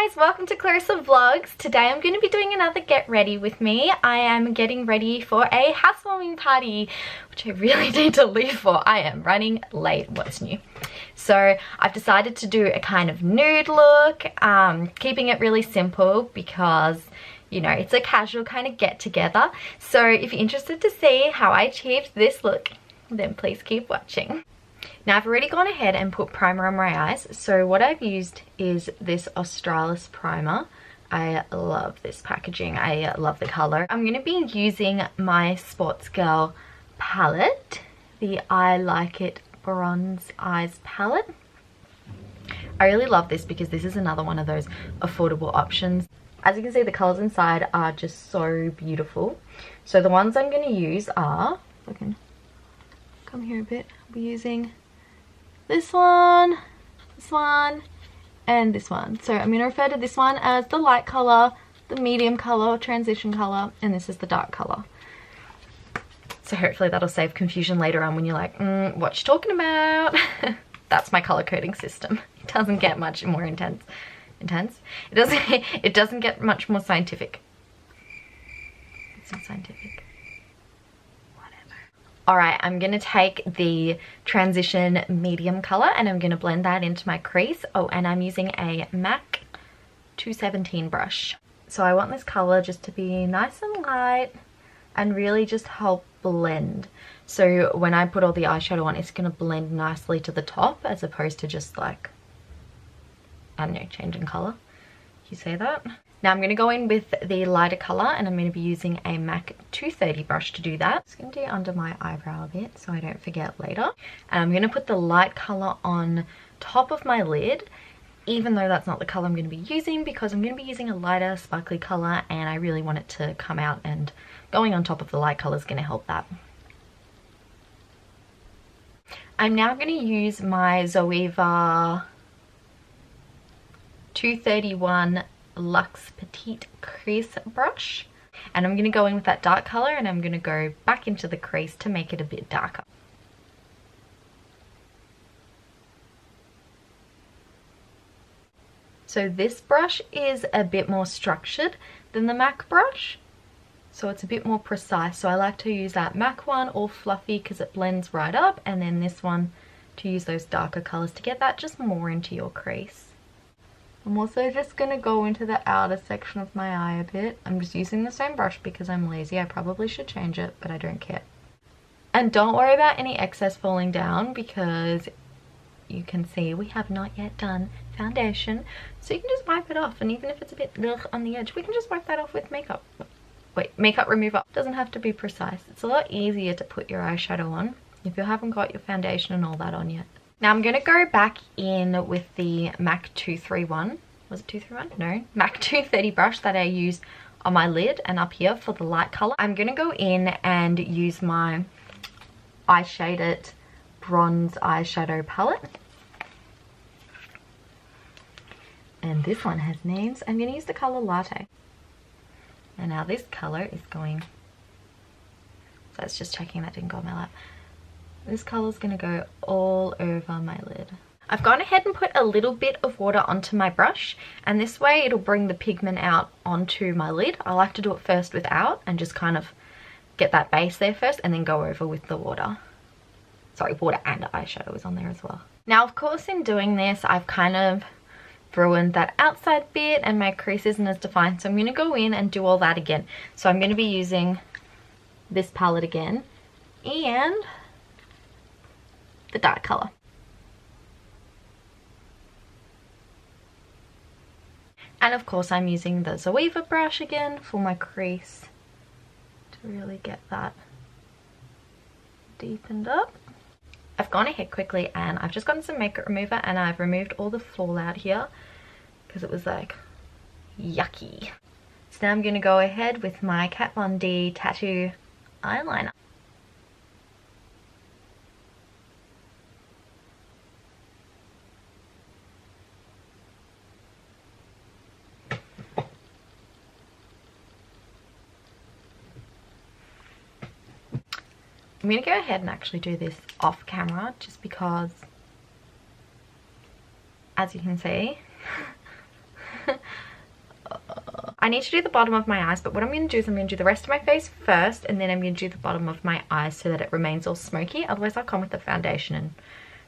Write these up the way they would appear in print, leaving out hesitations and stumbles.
guys, welcome to Clarissa Vlogs. Today I'm going to be doing another get ready with me. I am getting ready for a housewarming party, which I really need to leave for. I am running late. What's new? So I've decided to do a kind of nude look, keeping it really simple because, you know, it's a casual kind of get together. So if you're interested to see how I achieved this look, then please keep watching. Now I've already gone ahead and put primer on my eyes. So what I've used is this Australis primer. I love this packaging. I love the color. I'm going to be using my Sports Girl palette, the I Like It Bronze Eyes palette. I really love this because this is another one of those affordable options. As you can see, the colors inside are just so beautiful. So the ones I'm going to use are, if I can come here a bit, I'll be using this one, and this one. So I'm going to refer to this one as the light color, the medium color, transition color, and this is the dark color. So hopefully that'll save confusion later on when you're like, what you talking about? That's my color coding system. It doesn't get much more intense. It doesn't get much more scientific. It's not scientific. Alright, I'm going to take the transition medium color and I'm going to blend that into my crease. Oh, and I'm using a MAC 217 brush. So I want this color just to be nice and light and really just help blend. So when I put all the eyeshadow on, it's going to blend nicely to the top as opposed to just like, I don't know, changing color. You say that? Now I'm going to go in with the lighter color and I'm going to be using a MAC 230 brush to do that. Just going to do under my eyebrow a bit so I don't forget later. And I'm going to put the light color on top of my lid, even though that's not the color I'm going to be using, because I'm going to be using a lighter sparkly color and I really want it to come out, and going on top of the light color is going to help that. I'm now going to use my Zoeva 231 Luxe Petite Crease brush, and I'm going to go in with that dark color and I'm going to go back into the crease to make it a bit darker. So this brush is a bit more structured than the MAC brush, so it's a bit more precise. So I like to use that MAC one all fluffy because it blends right up, and then this one to use those darker colors to get that just more into your crease. I'm also just going to go into the outer section of my eye a bit. I'm just using the same brush because I'm lazy. I probably should change it, but I don't care. And don't worry about any excess falling down because you can see we have not yet done foundation. So you can just wipe it off, and even if it's a bit on the edge, we can just wipe that off with makeup. Wait, makeup remover. It doesn't have to be precise. It's a lot easier to put your eyeshadow on if you haven't got your foundation and all that on yet. Now I'm going to go back in with the MAC 231, was it 231? No, MAC 230 brush that I used on my lid and up here for the light color. I'm going to go in and use my Eye Shaded Bronze Eyeshadow palette. And this one has names. I'm going to use the color Latte. And now this color is going, so it's just checking that didn't go on my lap. This color is going to go all over my lid. I've gone ahead and put a little bit of water onto my brush, and this way it'll bring the pigment out onto my lid. I like to do it first without and just kind of get that base there first and then go over with the water. Sorry, water and eyeshadow is on there as well. Now of course in doing this I've kind of ruined that outside bit and my crease isn't as defined, so I'm going to go in and do all that again. So I'm going to be using this palette again and the dark color. And of course I'm using the Zoeva brush again for my crease to really get that deepened up. I've gone ahead quickly and I've just gotten some makeup remover and I've removed all the fallout here because it was like yucky. So now I'm going to go ahead with my Kat Von D tattoo eyeliner. I'm going to go ahead and actually do this off camera just because, as you can see, I need to do the bottom of my eyes, but what I'm going to do is I'm going to do the rest of my face first, and then I'm going to do the bottom of my eyes so that it remains all smoky. Otherwise I'll come with the foundation and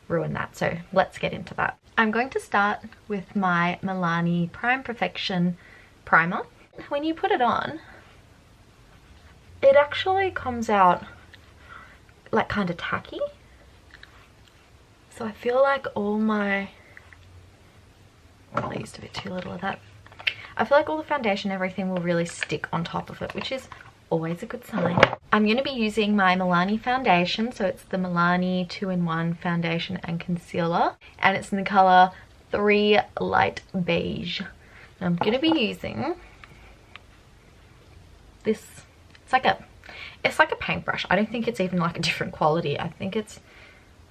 ruin that. So let's get into that. I'm going to start with my Milani Prime Perfection primer. When you put it on, it actually comes out like kind of tacky. So I feel like all my, I used a bit too little of that. I feel like all the foundation, everything will really stick on top of it, which is always a good sign. I'm going to be using my Milani foundation. So it's the Milani 2-in-1 foundation and concealer. And it's in the color 3 Light Beige. And I'm going to be using this. It's like a paintbrush. I don't think it's even like a different quality. I think it's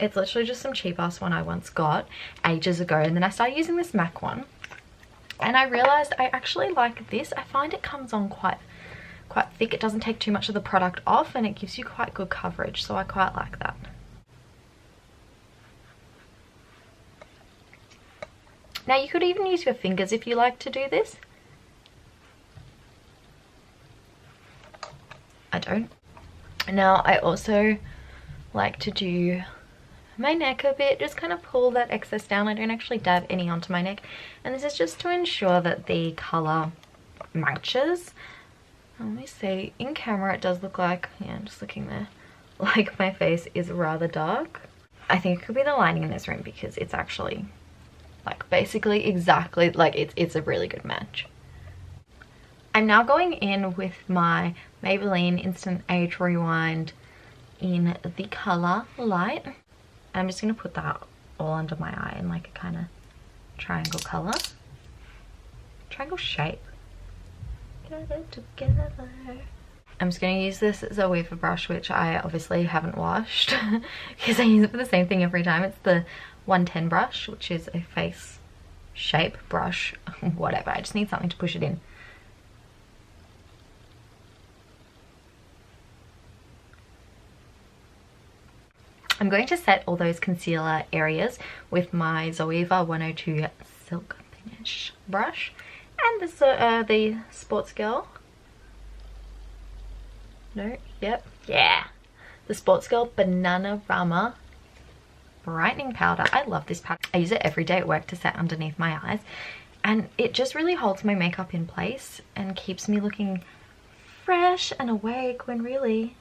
literally just some cheap ass one I once got ages ago. And then I started using this MAC one. And I realized I actually like this. I find it comes on quite thick. It doesn't take too much of the product off, and it gives you quite good coverage. So I quite like that. Now you could even use your fingers if you like to do this. I don't. Now I also like to do my neck a bit, just kind of pull that excess down. I don't actually dab any onto my neck, and this is just to ensure that the color matches. Let me see, in camera it does look like, yeah, I'm just looking there, like my face is rather dark. I think it could be the lighting in this room because it's actually like basically exactly like it's a really good match. I'm now going in with my Maybelline Instant Age Rewind in the color Light. I'm just going to put that all under my eye in like a kind of triangle color. Triangle shape. Get it together. I'm just going to use this Zoeva brush, which I obviously haven't washed because I use it for the same thing every time. It's the 110 brush, which is a face shape brush. Whatever, I just need something to push it in. I'm going to set all those concealer areas with my Zoeva 102 Silk Finish brush and the Sports Girl. No, yep, yeah. The Sports Girl Bananarama Brightening Powder. I love this powder. I use it every day at work to set underneath my eyes, and it just really holds my makeup in place and keeps me looking fresh and awake when really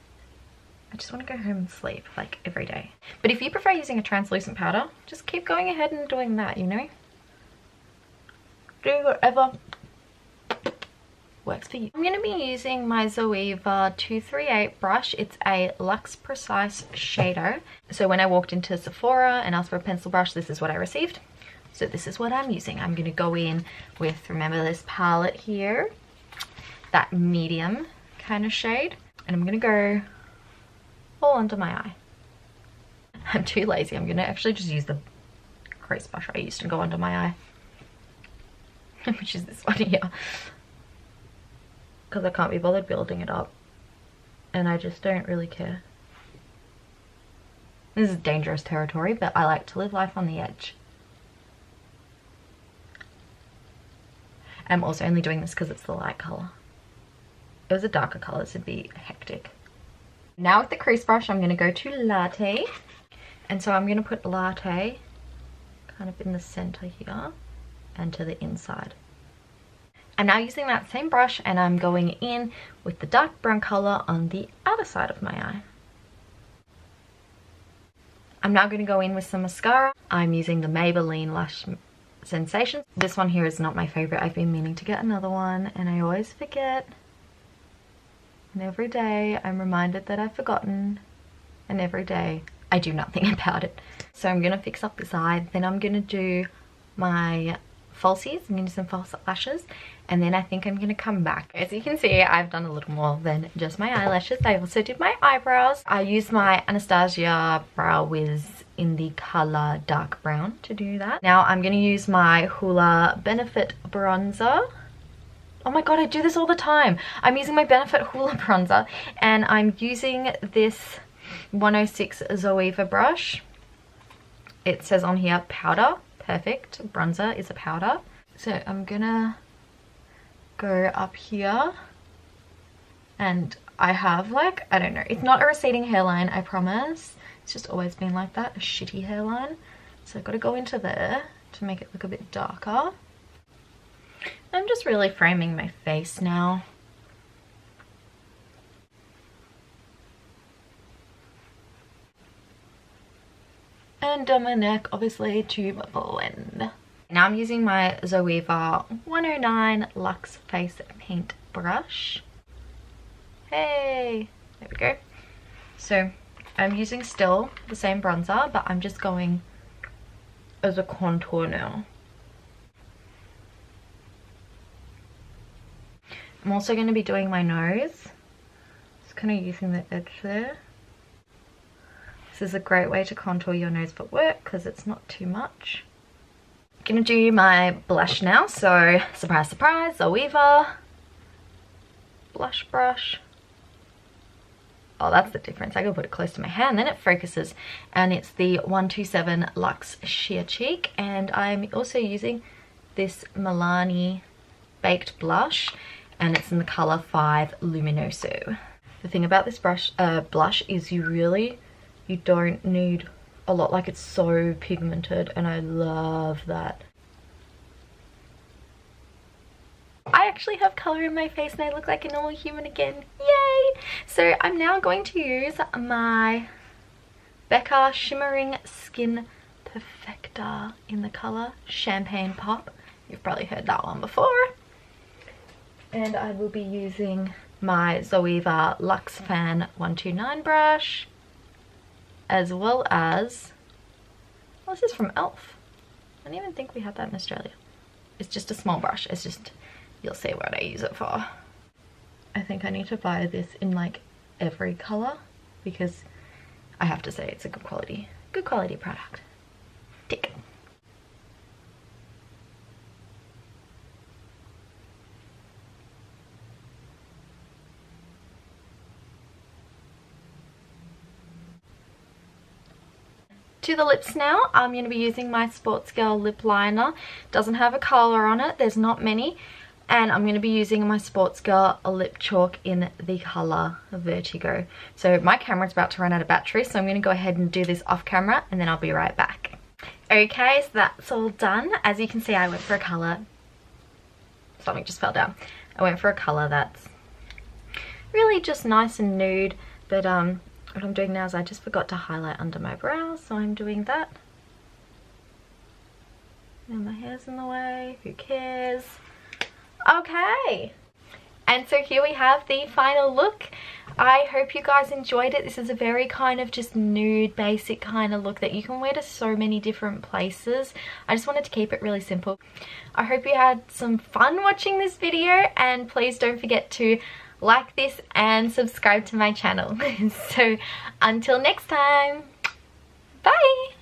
I just want to go home and sleep like every day. But if you prefer using a translucent powder, just keep going ahead and doing that, you know? Do whatever works for you. I'm going to be using my Zoeva 238 brush. It's a Luxe Precise shadow. So when I walked into Sephora and asked for a pencil brush, this is what I received. So this is what I'm using. I'm going to go in with, remember this palette here, that medium kind of shade. And I'm going to go all under my eye. I'm too lazy. I'm gonna actually just use the crease brush I used to go under my eye, which is this one here, because I can't be bothered building it up and I just don't really care. This is dangerous territory, but I like to live life on the edge. I'm also only doing this because it's the light color. If it was a darker color, this would be hectic. Now with the crease brush, I'm going to go to Latte. And so I'm going to put Latte kind of in the center here and to the inside. I'm now using that same brush and I'm going in with the dark brown color on the other side of my eye. I'm now going to go in with some mascara. I'm using the Maybelline Lash Sensations. This one here is not my favorite. I've been meaning to get another one and I always forget. And every day I'm reminded that I've forgotten, and every day I do nothing about it. So I'm going to fix up this eye, then I'm going to do my falsies. I'm going to do some false lashes, and then I think I'm going to come back. As you can see, I've done a little more than just my eyelashes. I also did my eyebrows. I used my Anastasia Brow Wiz in the color dark brown to do that. Now I'm going to use my Hoola Benefit bronzer. Oh my god, I do this all the time. I'm using my Benefit Hoola bronzer, and I'm using this 106 Zoeva brush. It says on here powder. Perfect. Bronzer is a powder. So I'm gonna go up here. And I have like, I don't know, it's not a receding hairline, I promise. It's just always been like that, a shitty hairline. So I've got to go into there to make it look a bit darker. I'm just really framing my face now. And on my neck, obviously, to blend. Now I'm using my Zoeva 109 Luxe Face Paint Brush. Hey, there we go. So I'm using still the same bronzer, but I'm just going as a contour now. I'm also going to be doing my nose. Just kind of using the edge there. This is a great way to contour your nose for work because it's not too much. I'm going to do my blush now. So surprise, surprise, Zoeva blush brush. Oh, that's the difference. I gotta put it close to my hand, then it focuses. And it's the 127 Luxe Sheer Cheek. And I'm also using this Milani Baked Blush. And it's in the color 5 Luminoso. The thing about this blush is you don't need a lot. Like, it's so pigmented and I love that. I actually have color in my face and I look like a normal human again. Yay! So I'm now going to use my Becca Shimmering Skin Perfector in the color Champagne Pop. You've probably heard that one before. And I will be using my Zoeva Luxe Fan 129 brush, as well as, well, this is from Elf. I didn't even think we had that in Australia. It's just a small brush. It's just, you'll see what I use it for. I think I need to buy this in like every color because I have to say it's a good quality product. Tick. To the lips now, I'm going to be using my Sports Girl lip liner. Doesn't have a color on it, there's not many. And I'm going to be using my Sports Girl lip chalk in the color Vertigo. So my camera's about to run out of battery, so I'm going to go ahead and do this off camera and then I'll be right back. Okay, so that's all done. As you can see, I went for a color, something just fell down. I went for a color that's really just nice and nude, but what I'm doing now is I just forgot to highlight under my brows, so I'm doing that. And my hair's in the way, who cares? Okay, and so here we have the final look. I hope you guys enjoyed it. This is a very kind of just nude, basic kind of look that you can wear to so many different places. I just wanted to keep it really simple. I hope you had some fun watching this video, and please don't forget to like this and subscribe to my channel. So until next time, bye!